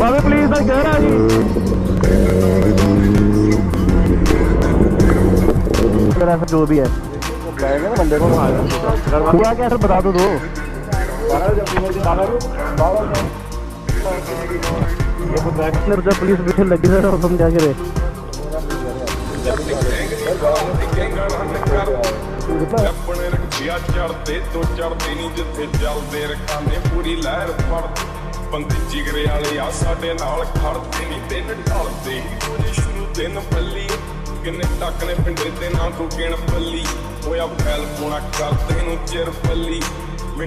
ਬਾਬੇ ਪੁਲਿਸ ਦਾ ਕਹਿ ਰਿਹਾ ਜੀ जो भी है बंदे को हुआ क्या सर बता दो जब पुलिस पीछे लगी सर हम क्या करे चढ़ते तो चढ़ते नहीं जिथे चलते रखाने पूरी लहर फड़ते बंदे जिगरे वाले आ साडे नाल खड़ते नहीं दिन ढलते शुरू दिन पल्ली किन्ने तक ने पिंडे ते ना तू गिण पल्ली होया फैल पोना करते नूं चिर पल्ली